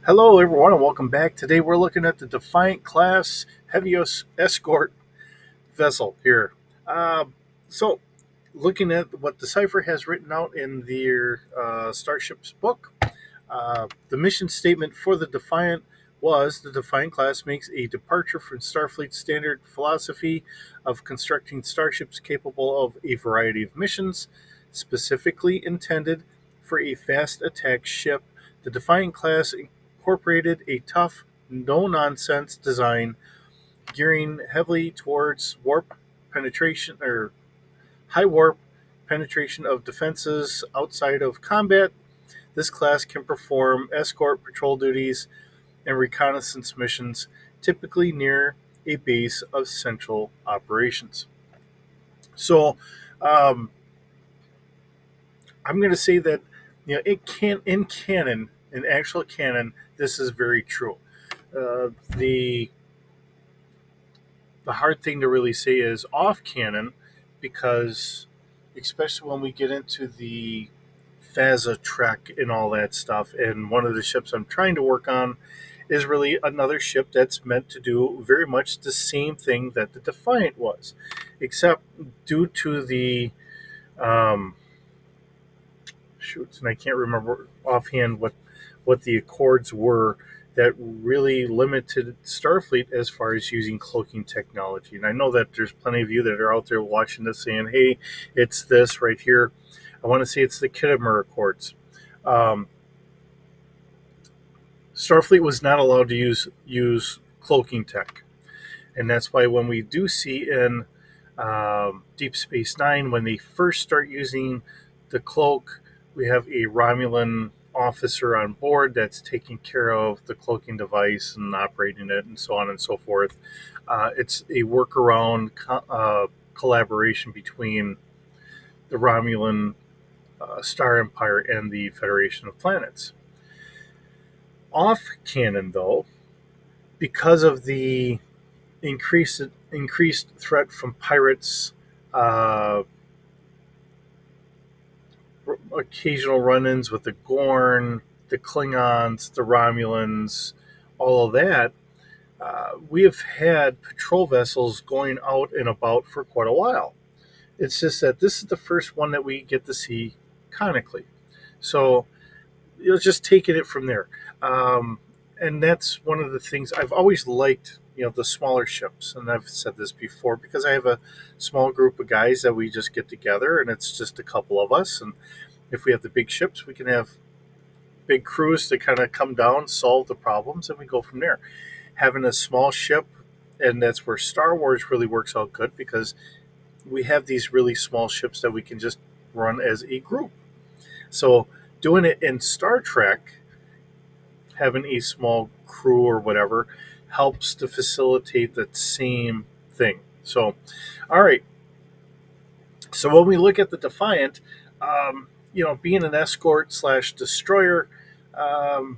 Hello, everyone, and welcome back. Today we're looking at the Defiant Class heavy escort vessel here. Uh, so, looking at what the Cipher has written out in their Starship's book, the mission statement for the Defiant was the Defiant class makes a departure from Starfleet's standard philosophy of constructing starships capable of a variety of missions, specifically intended for a fast attack ship. The Defiant class incorporated a tough, no nonsense design gearing heavily towards warp penetration or high warp penetration of defenses outside of combat. This class can perform escort patrol duties and reconnaissance missions, typically near a base of central operations. So, um, I'm going to say that it can in canon, in actual canon, this is very true. The hard thing to really say is off canon, because especially when we get into the Faza Trek and all that stuff, and one of the ships I'm trying to work on is really another ship that's meant to do very much the same thing that the Defiant was, except due to the shoots, and I can't remember offhand what the accords were that really limited Starfleet as far as using cloaking technology. And I know that there's plenty of you that are out there watching this saying, "Hey, it's this right here." I want to say it's the Kittimer Accords. Um, Starfleet was not allowed to use cloaking tech, and that's why when we do see in Deep Space Nine, when they first start using the cloak, we have a Romulan officer on board that's taking care of the cloaking device and operating it, and so on and so forth. It's a workaround collaboration between the Romulan Star Empire and the Federation of Planets. Off canon, though, because of the increased threat from pirates, uh, occasional run-ins with the Gorn, the Klingons, the Romulans, all of that. We have had patrol vessels going out and about for quite a while. It's just that this is the first one that we get to see conically. So you're just taking it from there. And that's one of the things I've always liked, the smaller ships. And I've said this before because I have a small group of guys that we just get together and it's just a couple of us. And if we have the big ships, we can have big crews to kind of come down, solve the problems, and we go from there. Having a small ship, and that's where Star Wars really works out good because we have these really small ships that we can just run as a group. So doing it in Star Trek, having a small crew or whatever, helps to facilitate that same thing. So, all right. So when we look at the Defiant, being an escort slash destroyer, um,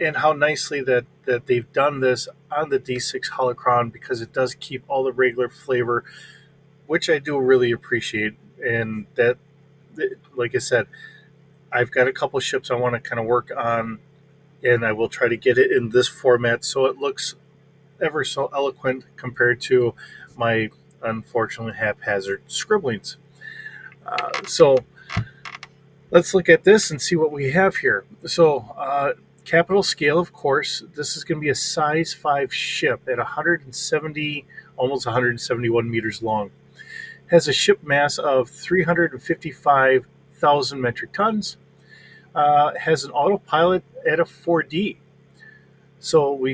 and how nicely that they've done this on the D6 holocron because it does keep all the regular flavor, which I do really appreciate. And that, like I said, I've got a couple ships I want to kind of work on, and I will try to get it in this format so it looks ever so eloquent compared to my unfortunately haphazard scribblings. So let's look at this and see what we have here. So, capital scale, of course, this is going to be a size 5 ship at 170, almost 171 meters long. Has a ship mass of 355,000 metric tons. Has an autopilot at a 4D. So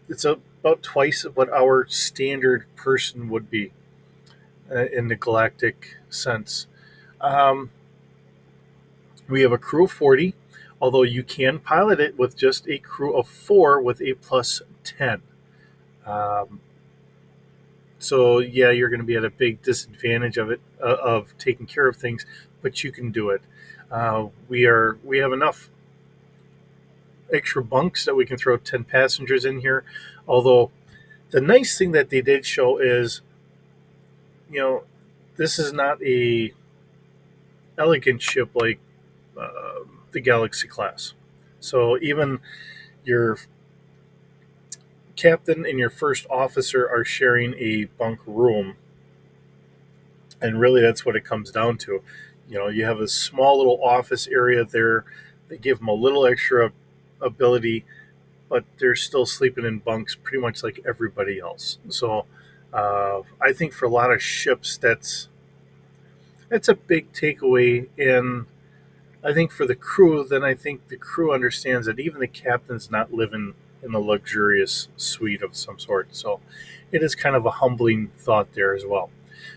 it's about twice what our standard person would be in the galactic sense. Um, we have a crew of 40, although you can pilot it with just a crew of 4 with a plus 10. Um, so yeah, you're going to be at a big disadvantage of it of taking care of things, but you can do it. We have enough extra bunks that we can throw 10 passengers in here. Although the nice thing that they did show is, you know, this is not a elegant ship like the Galaxy class. So even your captain and your first officer are sharing a bunk room, and really that's what it comes down to. You have a small little office area there. They give them a little extra ability, but they're still sleeping in bunks pretty much like everybody else. So I think for a lot of ships, that's a big takeaway. And I think for the crew, then I think the crew understands that even the captain's not living in a luxurious suite of some sort. So it is kind of a humbling thought there as well.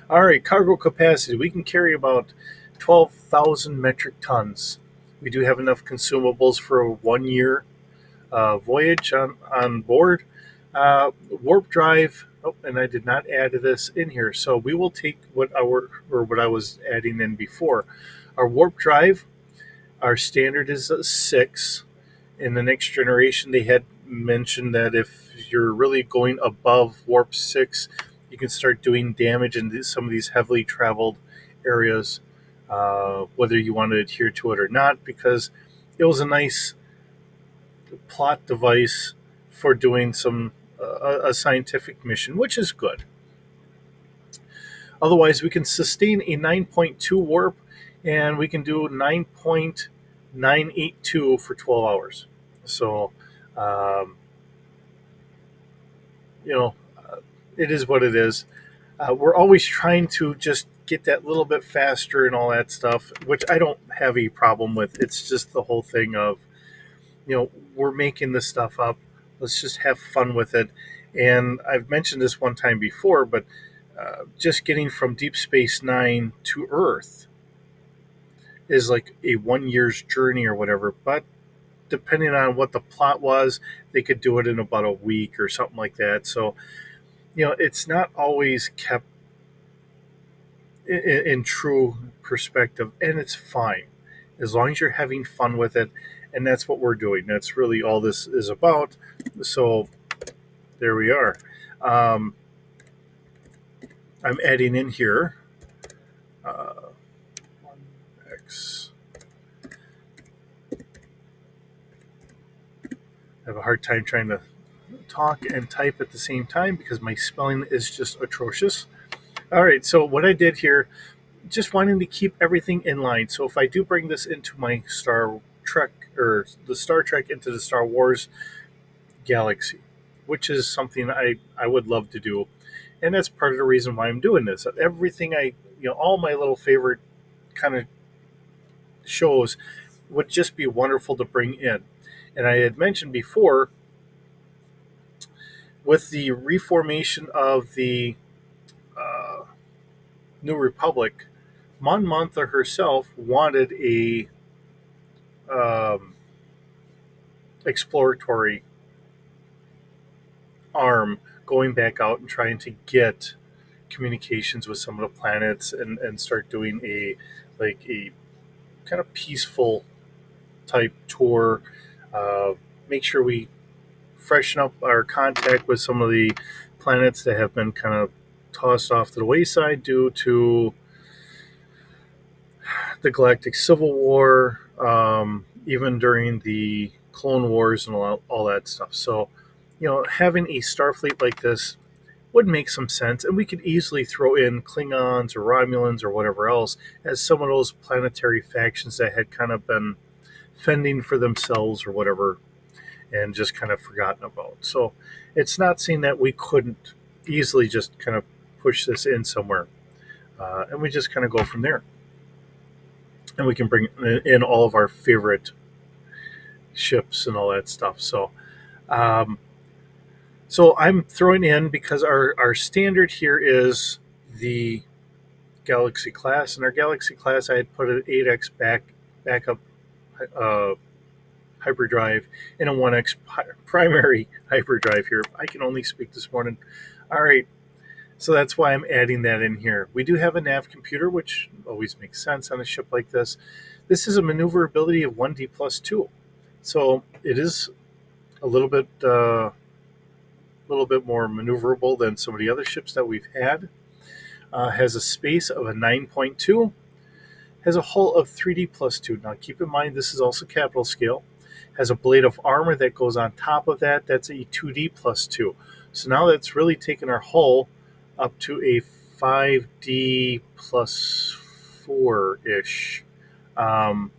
All right, cargo capacity. We can carry about 12,000 metric tons. We do have enough consumables for a 1 year voyage on board. Warp drive. Oh, and I did not add this in here. So we will take what I was adding in before. Our warp drive, our standard is a 6. In the next generation, they had mentioned that if you're really going above warp 6, you can start doing damage in some of these heavily traveled areas, whether you want to adhere to it or not, because it was a nice plot device for doing a scientific mission, which is good. Otherwise, we can sustain a 9.2 warp, and we can do 9.982 for 12 hours. So, um, you know, it is what it is. We're always trying to just get that little bit faster and all that stuff, which I don't have a problem with. It's just the whole thing of, we're making this stuff up. Let's just have fun with it. And I've mentioned this one time before, but just getting from Deep Space Nine to Earth is like a 1 year's journey or whatever. But depending on what the plot was, they could do it in about a week or something like that. So, it's not always kept in true perspective, and it's fine as long as you're having fun with it. And that's what we're doing. That's really all this is about. So there we are. Um, I'm adding in here 1x. I have a hard time trying to talk and type at the same time because my spelling is just atrocious. All right, so what I did here, just wanting to keep everything in line. So if I do bring this into my Star Trek, or the Star Trek into the Star Wars galaxy, which is something I would love to do. And that's part of the reason why I'm doing this. Everything all my little favorite kind of shows would just be wonderful to bring in. And I had mentioned before, with the reformation of the uh, New Republic, Mon Mothma herself wanted a um, exploratory arm going back out and trying to get communications with some of the planets, and start doing a kind of peaceful type tour. Make sure we freshen up our contact with some of the planets that have been kind of tossed off to the wayside due to the Galactic Civil War, even during the Clone Wars and all that stuff. So, having a Starfleet like this would make some sense, and we could easily throw in Klingons or Romulans or whatever else as some of those planetary factions that had kind of been fending for themselves or whatever and just kind of forgotten about. So it's not saying that we couldn't easily just kind of push this in somewhere, and we just kind of go from there. And we can bring in all of our favorite ships and all that stuff. Um, so I'm throwing in, because our standard here is the Galaxy class, and our Galaxy class I had put an 8x backup uh, hyperdrive and a 1x primary hyperdrive here. I can only speak this morning. All right, so that's why I'm adding that in here. We do have a nav computer, which always makes sense on a ship like this. This is a maneuverability of 1D plus 2. So it is a little bit more maneuverable than some of the other ships that we've had. Has a space of a 9.2. has a hull of 3D plus 2. Now keep in mind this is also capital scale. Has a blade of armor that goes on top of that. That's a 2D plus 2. So now that's really taken our hull up to a 5D plus 4 ish. Um,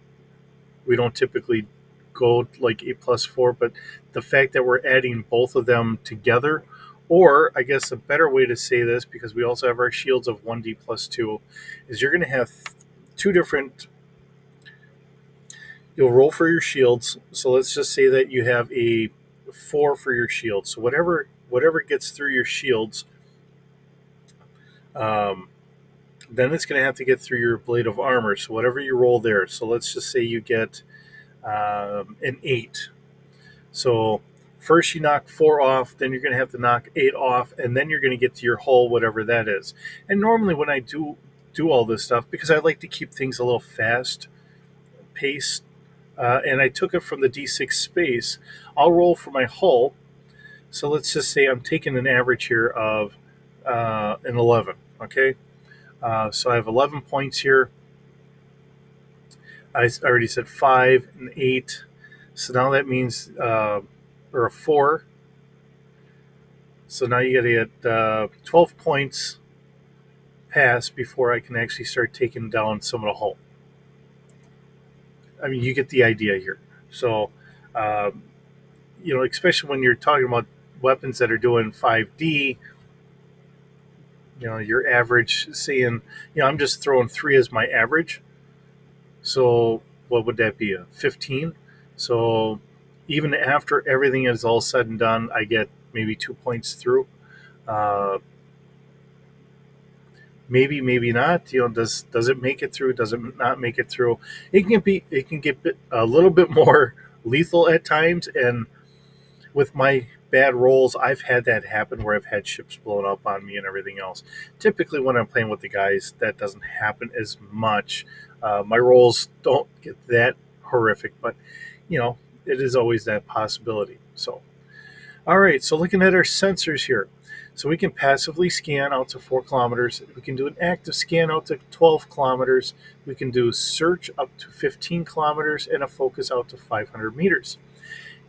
we don't typically go like a plus 4, but the fact that we're adding both of them together, or I guess a better way to say this, because we also have our shields of 1D plus 2, is you're going to have two different. You'll roll for your shields. So let's just say that you have a 4 for your shield. So whatever gets through your shields, um, then it's going to have to get through your blade of armor. So whatever you roll there. So let's just say you get an 8. So first you knock 4 off, then you're going to have to knock 8 off, and then you're going to get to your hull, whatever that is. And normally when I do all this stuff, because I like to keep things a little fast paced, and I took it from the D6 space, I'll roll for my hull. So let's just say I'm taking an average here of an 11. Okay, so I have 11 points here. I already said 5 and 8. So now that means, or a 4. So now you got to get 12 points pass before I can actually start taking down some of the hull. I mean, you get the idea here. So, um, especially when you're talking about weapons that are doing 5D, your average saying, I'm just throwing 3 as my average. So what would that be? A 15? So even after everything is all said and done, I get maybe 2 points through. Uh, maybe not. Does it make it through? Does it not make it through? It can get a little bit more lethal at times, and with my bad rolls, I've had that happen where I've had ships blown up on me and everything else. Typically, when I'm playing with the guys, that doesn't happen as much. My rolls don't get that horrific, but it is always that possibility. So, all right. So, looking at our sensors here, so we can passively scan out to 4 kilometers. We can do an active scan out to 12 kilometers. We can do search up to 15 kilometers and a focus out to 500 meters.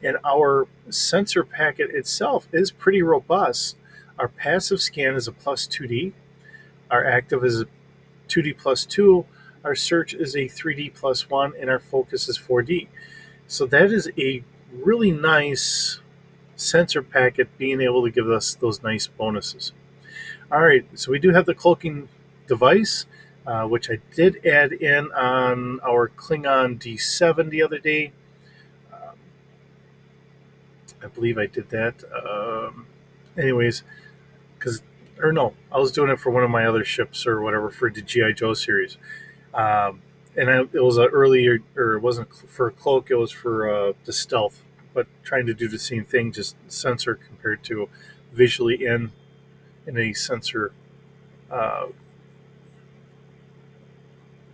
And our sensor packet itself is pretty robust. Our passive scan is a plus 2D. Our active is a 2D plus 2. Our search is a 3D plus 1. And our focus is 4D. So that is a really nice sensor packet being able to give us those nice bonuses. All right, so we do have the cloaking device, which I did add in on our Klingon D7 the other day. I believe I did that. Anyways, I was doing it for one of my other ships or whatever for the GI Joe series, it was earlier, or it wasn't for a cloak. It was for the stealth, but trying to do the same thing, just sensor compared to visually in a sensor uh,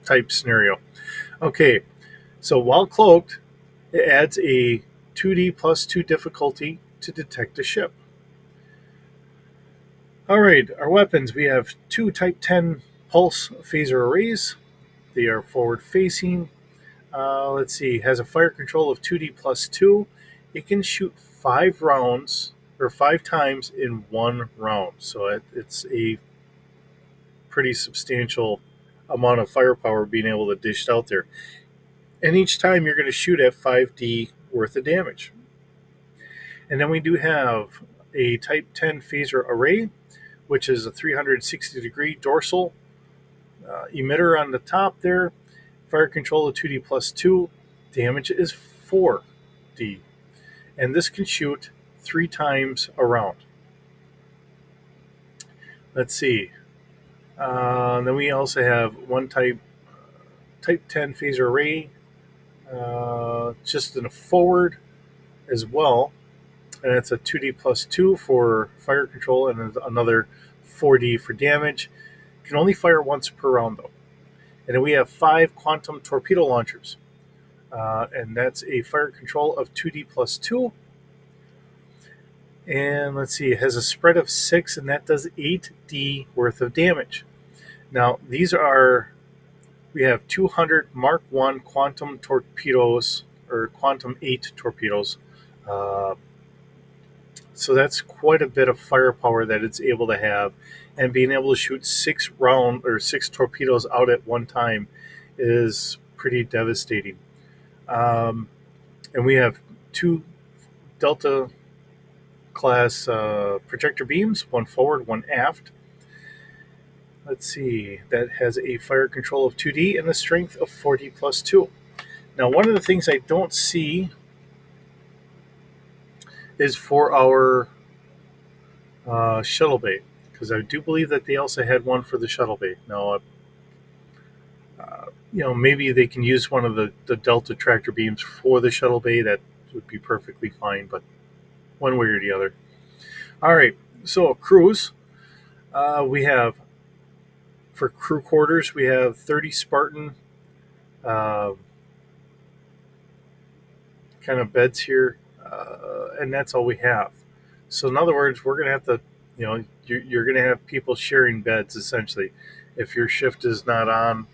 type scenario. Okay, so while cloaked, it adds a 2D plus 2 difficulty to detect a ship. All right, our weapons. We have 2 Type 10 pulse phaser arrays. They are forward facing. Let's see, has a fire control of 2D plus 2. It can shoot 5 rounds or 5 times in 1 round. So it's a pretty substantial amount of firepower being able to dish out there. And each time you're going to shoot at 5D worth of damage. And then we do have a Type 10 phaser array, which is a 360-degree dorsal emitter on the top there. Fire control of 2D plus 2. Damage is 4D. And this can shoot 3 times a round. Let's see. Then we also have one Type 10 phaser array, just in a forward as well. And it's a 2D plus 2 for fire control and another 4D for damage. Can only fire once per round though. And then we have 5 quantum torpedo launchers. And that's a fire control of 2D plus 2. And let's see, it has a spread of 6, and that does 8D worth of damage. Now, these are We have 200 Mark I quantum torpedoes, or quantum 8 torpedoes. Uh, so that's quite a bit of firepower that it's able to have, and being able to shoot 6 torpedoes out at one time is pretty devastating. Um, and we have 2 Delta class projector beams, one forward, one aft. Let's see, that has a fire control of 2D and a strength of 40 plus 2. Now, one of the things I don't see is for our shuttle bay, because I do believe that they also had one for the shuttle bay. Now, maybe they can use one of the Delta tractor beams for the shuttle bay. That would be perfectly fine, but one way or the other. All right, so crews, we have, for crew quarters, we have 30 Spartan uh, kind of beds here, and that's all we have. So in other words, we're going to have to, you're going to have people sharing beds essentially. If your shift is not on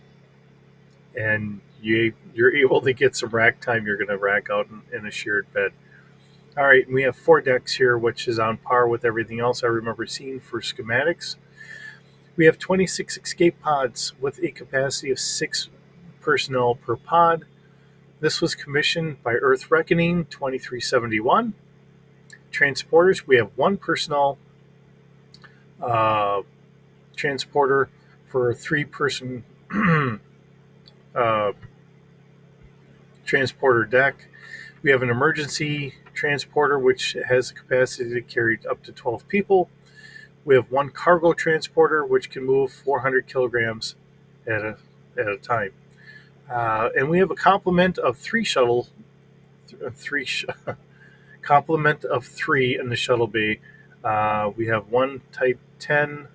and you're able to get some rack time, you're going to rack out in a shared bed. All right, and we have 4 decks here, which is on par with everything else I remember seeing for schematics. We have 26 escape pods with a capacity of 6 personnel per pod. This was commissioned by Earth Reckoning 2371. Transporters, we have 1 personnel uh, transporter for a 3-person uh, transporter deck. We have an emergency transporter, which has a capacity to carry up to 12 people. We have 1 cargo transporter, which can move 400 kilograms at a time. And we have a complement of 3 complement of 3 in the shuttle bay. We have 1 Type 10.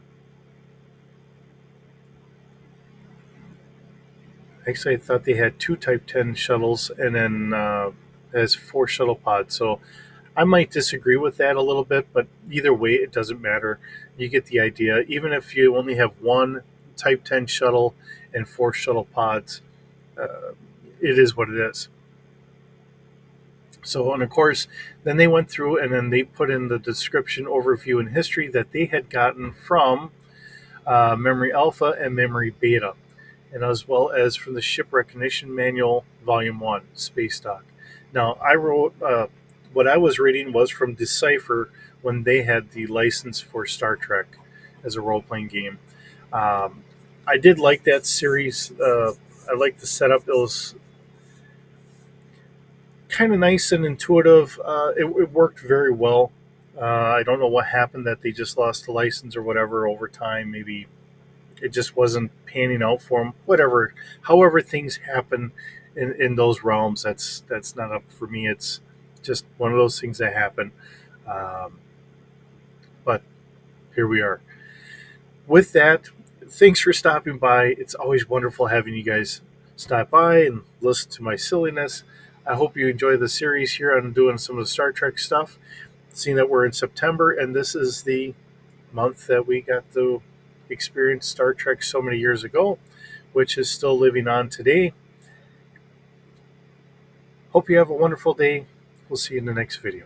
Actually, I thought they had 2 Type 10 shuttles, and then has 4 shuttle pods. So I might disagree with that a little bit, but either way, it doesn't matter. You get the idea. Even if you only have 1 Type 10 shuttle and 4 shuttle pods, uh, it is what it is. So, and of course, then they went through and then they put in the description, overview, and history that they had gotten from Memory Alpha and Memory Beta, and as well as from the Ship Recognition Manual, Volume 1, Space Dock. Now, I wrote, what I was reading was from Decipher when they had the license for Star Trek as a role playing game. I did like that series. I liked the setup. It was kind of nice and intuitive. It worked very well. I don't know what happened, that they just lost the license or whatever over time. Maybe it just wasn't panning out for them. Whatever, however things happen in those realms, that's not up for me. It's just one of those things that happen. Um, but here we are. With that, thanks for stopping by. It's always wonderful having you guys stop by and listen to my silliness. I hope you enjoy the series here on doing some of the Star Trek stuff. Seeing that we're in September, and this is the month that we got to experience Star Trek so many years ago, which is still living on today. Hope you have a wonderful day. We'll see you in the next video.